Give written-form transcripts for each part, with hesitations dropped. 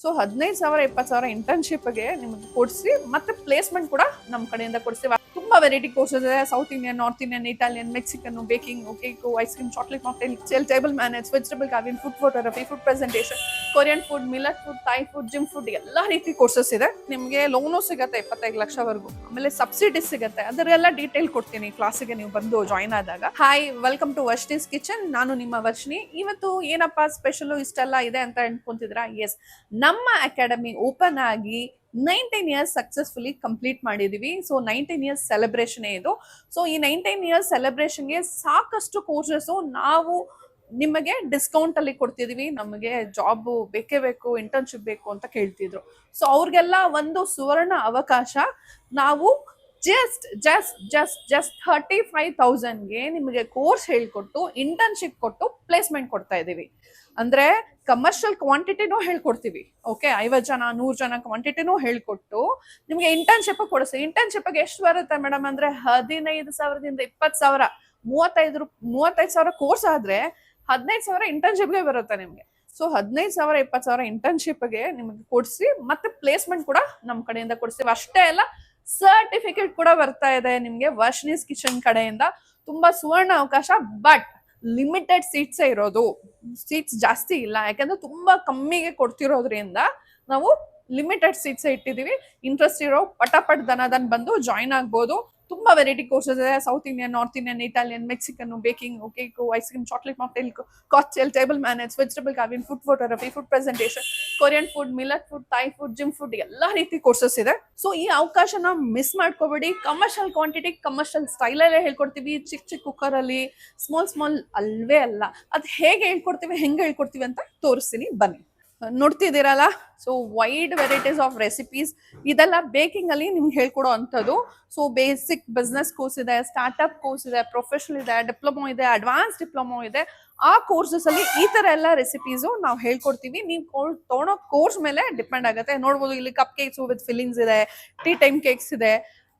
So 15,000 20,000 ಇಂಟರ್ನ್ಶಿಪ್ಗೆ ನಿಮಗೆ ಕೊಡಿಸಿ ಮತ್ತೆ ಪ್ಲೇಸ್ಮೆಂಟ್ ಕೂಡ ನಮ್ಮ ಕಡೆಯಿಂದ ಕೊಡಿಸ್ತೀವಿ. ತುಂಬಾ ವೆರೈಟಿ ಕೋರ್ಸಸ್ ಇದೆ. South Indian, north Indian, Italian, Mexican, baking, cake, ice cream, chocolate mocktail, table manage, vegetable carving, food photography, food presentation, Korean food, millet food, Thai food, gym food, ಎಲ್ಲಾ ರೀತಿ courses ಇದೆ. ನಿಮಗೆ loan ಸಿಗುತ್ತೆ 25 ಲಕ್ಷವರೆಗೂ. ಆಮೇಲೆ subsidy ಸಿಗುತ್ತೆ. ಅದರೆಲ್ಲ detail ಕೊಡ್ತೀನಿ ಕ್ಲಾಸಿಗೆ ನೀವು ಬಂದು ಜಾಯಿನ್ ಆದಾಗ. Hi, welcome to Varshini's kitchen. ನಾನು ನಿಮ್ಮ ವರ್ಷಿಣಿ. ಇವತ್ತು ಏನಪ್ಪಾ ಸ್ಪೆಷಲ್ ಇಷ್ಟೆಲ್ಲ ಇದೆ ಅಂತ ಅನ್ಕೊಂತಿದ್ರಾ? ಎಸ್, ನಮ್ಮ ಅಕಾಡೆಮಿ ಓಪನ್ ಆಗಿ 19 ಇಯರ್ಸ್ ಸಕ್ಸಸ್ಫುಲಿ ಕಂಪ್ಲೀಟ್ ಮಾಡಿದೀವಿ. ಸೊ 19 ಇಯರ್ಸ್ ಸೆಲೆಬ್ರೇಷನ್ ಇದು. ಸೊ ಈ 19 ಇಯರ್ಸ್ ಸೆಲೆಬ್ರೇಷನ್ಗೆ ಸಾಕಷ್ಟು ಕೋರ್ಸಸ್ ನಾವು ನಿಮಗೆ ಡಿಸ್ಕೌಂಟ್ ಅಲ್ಲಿ ಕೊಡ್ತಿದೀವಿ. ನಮಗೆ ಜಾಬ್ ಬೇಕೇ ಬೇಕು, ಇಂಟರ್ನ್ಶಿಪ್ ಬೇಕು ಅಂತ ಕೇಳ್ತಿದ್ರು. ಸೊ ಅವ್ರಿಗೆಲ್ಲ ಒಂದು ಸುವರ್ಣ ಅವಕಾಶ. ನಾವು ಜಸ್ಟ್ 35,000ಗೆ ನಿಮಗೆ ಕೋರ್ಸ್ ಹೇಳ್ಕೊಟ್ಟು ಇಂಟರ್ನ್ಶಿಪ್ ಕೊಟ್ಟು ಪ್ಲೇಸ್ಮೆಂಟ್ ಕೊಡ್ತಾ ಇದೀವಿ. ಅಂದ್ರೆ ಕಮರ್ಷಿಯಲ್ ಕ್ವಾಂಟಿಟಿನೂ ಹೇಳ್ಕೊಡ್ತೀವಿ. ಓಕೆ, 50 ಜನ 100 ಜನ ಕ್ವಾಂಟಿಟಿನೂ ಹೇಳ್ಕೊಟ್ಟು ನಿಮ್ಗೆ ಇಂಟರ್ನ್ಶಿಪ್ ಕೊಡಿಸ್ತೀವಿ. ಇಂಟರ್ನ್ಶಿಪ್ ಎಷ್ಟು ಬರುತ್ತೆ ಮೇಡಮ್ ಅಂದ್ರೆ 15,000ದಿಂದ 20,000, 35,000 ಕೋರ್ಸ್ ಆದ್ರೆ 15,000 ಇಂಟರ್ನ್ಶಿಪ್ಗೆ ಬರುತ್ತೆ ನಿಮ್ಗೆ. ಸೊ 15,000 20,000 ಇಂಟರ್ನ್ಶಿಪ್ಗೆ ನಿಮ್ಗೆ ಕೊಡಿಸಿ ಮತ್ತೆ ಪ್ಲೇಸ್ಮೆಂಟ್ ಕೂಡ ನಮ್ಮ ಕಡೆಯಿಂದ ಕೊಡಿಸ್ತೀವಿ. ಅಷ್ಟೇ ಅಲ್ಲ, ಸರ್ಟಿಫಿಕೇಟ್ ಕೂಡ ಬರ್ತಾ ಇದೆ ನಿಮ್ಗೆ ವರ್ಷನೀಸ್ ಕಿಚನ್ ಕಡೆಯಿಂದ. ತುಂಬಾ ಸುವರ್ಣ ಅವಕಾಶ. ಬಟ್ ಲಿಮಿಟೆಡ್ ಸೀಟ್ಸ್ ಇರೋದು, ಸೀಟ್ಸ್ ಜಾಸ್ತಿ ಇಲ್ಲ. ಯಾಕಂದ್ರೆ ತುಂಬಾ ಕಮ್ಮಿಗೆ ಕೊಡ್ತಿರೋದ್ರಿಂದ ನಾವು ಲಿಮಿಟೆಡ್ ಸೀಟ್ಸ್ ಇಟ್ಟಿದೀವಿ. ಇಂಟ್ರೆಸ್ಟ್ ಇರೋ ಪಟಾಪಟ್ ದನದನ್ ಬಂದು ಜಾಯಿನ್ ಆಗ್ಬೋದು. ತುಂಬಾ ವೆರೈಟಿ ಕೋರ್ಸಸ್ ಇದೆ. South Indian, north Indian, Italian, Mexican, baking, cake, ice cream, chocolate mocktail, table manage, vegetable carving, food photography, food presentation, Korean food, millet food, Thai food, gym food, ಎಲ್ಲಾ ರೀತಿ courses ಇದೆ. So ಈ ಅವಕಾಶನ miss ಮಾಡ್ಕೋಬೇಡಿ. Commercial quantity, commercial style ಅಲ್ಲೇ ಹೇಳ್ಕೊಡ್ತೀವಿ. ಚಿಕ್ಕ cooker ಅಲ್ಲಿ ಸ್ಮಾಲ್ ಅಲ್ವೇ ಅಲ್ಲ. ಅದ್ ಹೇಗೆ ಹೇಳ್ಕೊಡ್ತೀವಿ, ಹೆಂಗೆ ಹೇಳ್ಕೊಡ್ತೀವಿ ಅಂತ ತೋರಿಸ್ತೀನಿ, ಬನ್ನಿ. ನೋಡ್ತಿದ್ದೀರಲ್ಲ, so wide varieties of recipes. ಇದೆಲ್ಲ ಬೇಕಿಂಗ್ ಅಲ್ಲಿ ನಿಮ್ಗೆ ಹೇಳ್ಕೊಡೋ ಅಂಥದ್ದು. ಸೊ ಬೇಸಿಕ್ ಬಿಸ್ನೆಸ್ ಕೋರ್ಸ್ ಇದೆ, ಸ್ಟಾರ್ಟ್ಅಪ್ ಕೋರ್ಸ್ ಇದೆ, ಪ್ರೊಫೆಷನಲ್ ಇದೆ, ಡಿಪ್ಲೊಮೊ ಇದೆ, ಅಡ್ವಾನ್ಸ್ ಡಿಪ್ಲೊಮೊ ಇದೆ. ಆ ಕೋರ್ಸಸ್ ಅಲ್ಲಿ ಈ ತರ ಎಲ್ಲ ರೆಸಿಪೀಸು ನಾವು ಹೇಳ್ಕೊಡ್ತೀವಿ. ನೀವು ತೊಗೊಳೋ ಕೋರ್ಸ್ ಮೇಲೆ ಡಿಪೆಂಡ್ ಆಗುತ್ತೆ. ನೋಡ್ಬೋದು, ಇಲ್ಲಿ ಕಪ್ ಕೇಕ್ಸ್ ವಿತ್ ಫಿಲ್ಲಿಂಗ್ಸ್ ಇದೆ, ಟೀ ಟೈಮ್ ಕೇಕ್ಸ್ ಇದೆ,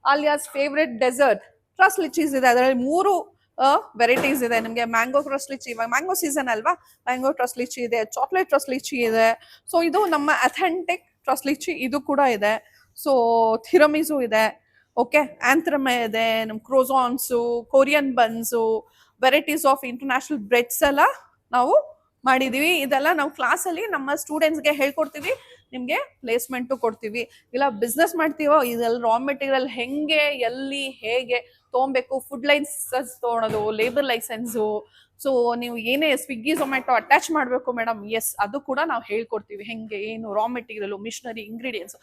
ಆಲಿಯಾಸ್ ಫೇವ್ರೆಟ್ ಡೆಸರ್ಟ್ ಟ್ರಸ್ ಲಿಚೀಸ್ ಇದೆ. ಅದರಲ್ಲಿ 3 ವೆರೈಟೀಸ್ ಇದೆ ನಿಮ್ಗೆ. ಮ್ಯಾಂಗೋ ಟ್ರಸ್ ಲಿಚಿ, ಇವಾಗ ಮ್ಯಾಂಗೋ ಸೀಸನ್ ಅಲ್ವಾ, ಮ್ಯಾಂಗೋ ಟ್ರಸ್ ಲಿಚಿ ಇದೆ, ಚಾಕ್ಲೇಟ್ ಟ್ರಸ್ ಲಿಚಿ ಇದೆ. ಸೊ ಇದು ನಮ್ಮ ಅಥೆಂಟಿಕ್ ಟ್ರಸ್ ಲಿಚಿ, ಇದು ಕೂಡ ಇದೆ. ಸೊ ಥಿರಮಿಸು ಇದೆ, ಓಕೆ, ಆಂಥ್ರಮೆ ಇದೆ, ನಮ್ croissants, Korean buns, varieties of international breads ಎಲ್ಲ ನಾವು ಮಾಡಿದೀವಿ. ಇದೆಲ್ಲ ನಾವು ಕ್ಲಾಸಲ್ಲಿ ನಮ್ಮ ಸ್ಟೂಡೆಂಟ್ಸ್ಗೆ ಹೇಳ್ಕೊಡ್ತೀವಿ. ನಿಮ್ಗೆ ಪ್ಲೇಸ್ಮೆಂಟು ಕೊಡ್ತೀವಿ. ಇಲ್ಲ ಬಿಸ್ನೆಸ್ ಮಾಡ್ತೀವೋ, ಇದೆಲ್ಲ ರಾ ಮೆಟೀರಿಯಲ್ ಹೆಂಗೆ, ಎಲ್ಲಿ, ಹೇಗೆ ತೊಗೊಬೇಕು, ಫುಡ್ ಲೈಸೆನ್ಸ್ ತೊಗೊಳೋದು, ಲೇಬರ್ ಲೈಸೆನ್ಸು. ಸೊ ನೀವು ಏನೇ ಸ್ವಿಗ್ಗಿ ಝೊಮ್ಯಾಟೊ ಅಟ್ಯಾಚ್ ಮಾಡಬೇಕು ಮೇಡಮ್, ಎಸ್, ಅದು ಕೂಡ ನಾವು ಹೇಳ್ಕೊಡ್ತೀವಿ. ಹೆಂಗೆ, ಏನು, raw material, machinery, ingredients,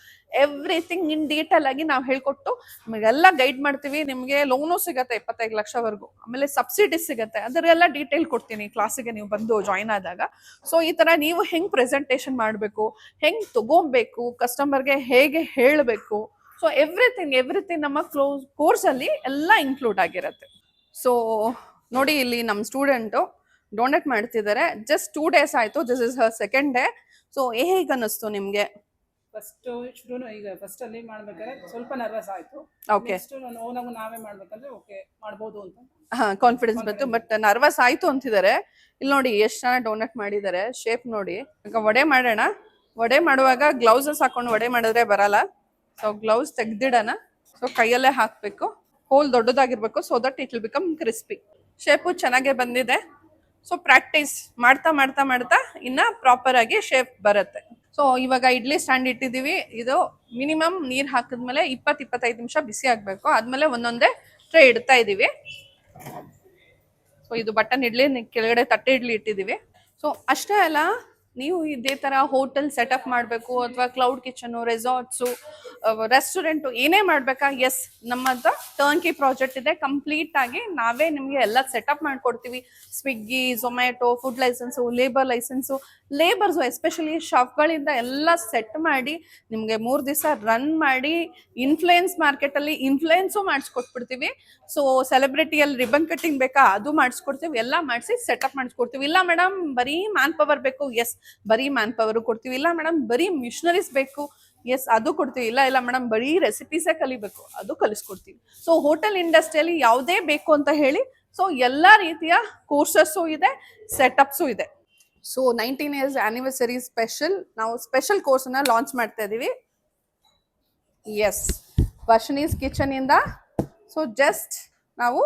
everything in detail ಆಗಿ ನಾವು ಹೇಳ್ಕೊಟ್ಟು ನಿಮಗೆಲ್ಲ ಗೈಡ್ ಮಾಡ್ತೀವಿ. ನಿಮಗೆ ಲೋನು ಸಿಗುತ್ತೆ 25 ಲಕ್ಷವರೆಗೂ. ಆಮೇಲೆ ಸಬ್ಸಿಡಿ ಸಿಗುತ್ತೆ. ಅದರೆಲ್ಲ ಡೀಟೇಲ್ ಕೊಡ್ತೀನಿ ಕ್ಲಾಸಿಗೆ ನೀವು ಬಂದು ಜಾಯಿನ್ ಆದಾಗ. ಸೊ ಈ ತರ ನೀವು ಹೆಂಗ್ ಪ್ರೆಸೆಂಟೇಷನ್ ಮಾಡಬೇಕು, ಹೆಂಗ್ ತಗೋಬೇಕು, ಕಸ್ಟಮರ್ಗೆ ಹೇಗೆ ಹೇಳಬೇಕು, ಸೊ ಎವ್ರಿಥಿಂಗ್ ನಮ್ಮ ಕೋರ್ಸ್ ಅಲ್ಲಿ ಎಲ್ಲ ಇನ್ಕ್ಲೂಡ್ ಆಗಿರುತ್ತೆ. ಸೊ ನೋಡಿ, ಇಲ್ಲಿ ನಮ್ಮ ಸ್ಟೂಡೆಂಟು ಡೊನೇಟ್ ಮಾಡ್ತಿದ್ದಾರೆ. ಜಸ್ಟ್ 2 ಡೇಸ್ ಆಯ್ತು. This is Har second day. So ಹೇಗೆ ಅನ್ನಿಸ್ತು ನಿಮ್ಗೆ? ಫಸ್ಟ್ ಶುರು ಈಗ ಫಸ್ಟ್ ಅಲ್ಲಿ ಮಾಡ್ಬೇಕಾದ್ರೆ ಸ್ವಲ್ಪ ನರ್ವಸ್ ಆಯ್ತು. ಓಕೆ, ಓನಾಗ ನಾವೇ ಮಾಡ್ಬೇಕಂದ್ರೆ ಓಕೆ ಮಾಡ್ಬೋದು ಅಂತ ಕಾನ್ಫಿಡೆನ್ಸ್ ಬಂತು. ಬಟ್ ನರ್ವಸ್ ಆಯ್ತು ಅಂತಿದ್ದಾರೆ. ಇಲ್ಲಿ ನೋಡಿ ಎಷ್ಟು ಚೆನ್ನಾಗಿ ಡೊನೇಟ್ ಮಾಡಿದ್ದಾರೆ. ಶೇಪ್ ನೋಡಿ. ಈಗ ವಡೆ ಮಾಡೋಣ. ವಡೆ ಮಾಡುವಾಗ ಗ್ಲೌಸಸ್ ಹಾಕೊಂಡು ವಡೆ ಮಾಡಿದ್ರೆ ಬರಲ್ಲ. So gloves ತೆಗ್ದಿಡೋಣ. ಸೊ ಕೈಯಲ್ಲೇ ಹಾಕ್ಬೇಕು. ಹೋಲ್ ದೊಡ್ಡದಾಗಿರ್ಬೇಕು, so that it will become crispy. Shape ಚೆನ್ನಾಗೇ ಬಂದಿದೆ. ಸೊ ಪ್ರಾಕ್ಟೀಸ್ ಮಾಡ್ತಾ ಇನ್ನ ಪ್ರಾಪರ್ ಆಗಿ ಶೇಪ್ ಬರುತ್ತೆ. ಸೊ ಇವಾಗ ಇಡ್ಲಿ ಸ್ಟ್ಯಾಂಡ್ ಇಟ್ಟಿದೀವಿ. ಇದು ಮಿನಿಮಮ್ ನೀರ್ ಹಾಕಿದ್ಮೇಲೆ 20-25 ನಿಮಿಷ ಬಿಸಿ ಆಗ್ಬೇಕು. ಆದ್ಮೇಲೆ ಒಂದೊಂದೇ ಟ್ರೇ ಇಡ್ತಾ ಇದೀವಿ. ಸೊ ಇದು ಬಟನ್ ಇಡ್ಲಿ, ಕೆಳಗಡೆ ತಟ್ಟೆ ಇಡ್ಲಿ ಇಟ್ಟಿದೀವಿ. ಸೊ ಅಷ್ಟೇ ಅಲ್ಲ, ನೀವು ಇದೇ ತರ ಹೋಟೆಲ್ ಸೆಟಪ್ ಮಾಡಬೇಕು ಅಥವಾ ಕ್ಲೌಡ್ ಕಿಚನ್, ರೆಸಾರ್ಟ್ಸು, ರೆಸ್ಟೋರೆಂಟು ಏನೇ ಮಾಡ್ಬೇಕಾ, ಎಸ್, ನಮ್ಮದು ಟರ್ನ್ಕಿ ಪ್ರಾಜೆಕ್ಟ್ ಇದೆ. ಕಂಪ್ಲೀಟ್ ಆಗಿ ನಾವೇ ನಿಮಗೆ ಎಲ್ಲ ಸೆಟಪ್ ಮಾಡ್ಕೊಡ್ತೀವಿ. Swiggy, Zomato, food license, labour license, labours especially ಶಾಪ್ಗಳಿಂದ ಎಲ್ಲ ಸೆಟ್ ಮಾಡಿ ನಿಮಗೆ 3 ದಿವಸ ರನ್ ಮಾಡಿ ಇನ್ಫ್ಲೂಯೆನ್ಸ್ ಮಾರ್ಕೆಟಲ್ಲಿ ಇನ್ಫ್ಲೂಯೆನ್ಸು ಮಾಡಿಸ್ಕೊಟ್ಬಿಡ್ತೀವಿ. ಸೊ ಸೆಲೆಬ್ರಿಟಿಯಲ್ಲಿ ರಿಬನ್ ಕಟ್ಟಿಂಗ್ ಬೇಕಾ, ಅದು ಮಾಡಿಸ್ಕೊಡ್ತೀವಿ. ಎಲ್ಲ ಮಾಡಿಸಿ ಸೆಟಪ್ ಮಾಡಿಸ್ಕೊಡ್ತೀವಿ. ಇಲ್ಲ ಮೇಡಮ್ ಬರೀ ಮ್ಯಾನ್ ಪವರ್ ಬೇಕು, ಎಸ್, ಬರೀ ಮ್ಯಾನ್ ಪವರು ಕೊಡ್ತೀವಿ. ಇಲ್ಲ ಮೇಡಮ್ ಬರೀ ಮಿಷನರೀಸ್ ಬೇಕು, ಎಸ್, ಅದು ಕೊಡ್ತೀವಿ. ಇಲ್ಲ ಮೇಡಮ್ ಬರೀ ರೆಸಿಪೀಸೇ ಕಲಿಬೇಕು, ಅದು ಕಲಿಸ್ಕೊಡ್ತೀವಿ. ಸೊ ಹೋಟೆಲ್ ಇಂಡಸ್ಟ್ರಿಯಲ್ಲಿ ಯಾವುದೇ ಬೇಕು ಅಂತ ಹೇಳಿ, ಸೊ ಎಲ್ಲ ರೀತಿಯ ಕೋರ್ಸಸ್ಸು ಇದೆ, ಸೆಟಪ್ಸು ಇದೆ. ಸೊ 19 ಇಯರ್ಸ್ ಆನಿವರ್ಸರಿ ಸ್ಪೆಷಲ್ ನಾವು ಸ್ಪೆಷಲ್ ಕೋರ್ಸನ್ನ ಲಾಂಚ್ ಮಾಡ್ತಾ ಇದೀವಿ. ಎಸ್, ವರ್ಷನೀಸ್ ಕಿಚನ್ ಇಂದ ಸೊ ಜಸ್ಟ್ ನಾವು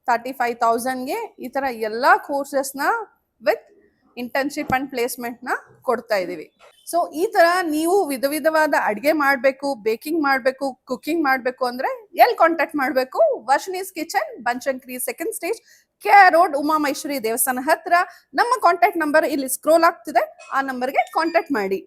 35,000ಗೆ ಈ ತರ ಎಲ್ಲ ಕೋರ್ಸಸ್ನ ವಿತ್ ಇಂಟರ್ನ್ಶಿಪ್ ಅಂಡ್ ಪ್ಲೇಸ್ಮೆಂಟ್ನ ಕೊಡ್ತಾ ಇದೀವಿ. ಸೊ ಈ ತರ ನೀವು ವಿಧವಾದ ಅಡುಗೆ ಮಾಡಬೇಕು, ಬೇಕಿಂಗ್ ಮಾಡಬೇಕು, ಕುಕಿಂಗ್ ಮಾಡಬೇಕು ಅಂದ್ರೆ ಎಲ್ಲಿ ಕಾಂಟ್ಯಾಕ್ಟ್ ಮಾಡಬೇಕು? Varshini's kitchen, Banashankari, 2nd stage, KR road, Uma Maheshwari ದೇವಸ್ಥಾನ ಹತ್ರ. ನಮ್ಮ ಕಾಂಟ್ಯಾಕ್ಟ್ ನಂಬರ್ ಇಲ್ಲಿ ಸ್ಕ್ರೋಲ್ ಆಗ್ತಿದೆ, ಆ ನಂಬರ್ಗೆ ಕಾಂಟ್ಯಾಕ್ಟ್ ಮಾಡಿ.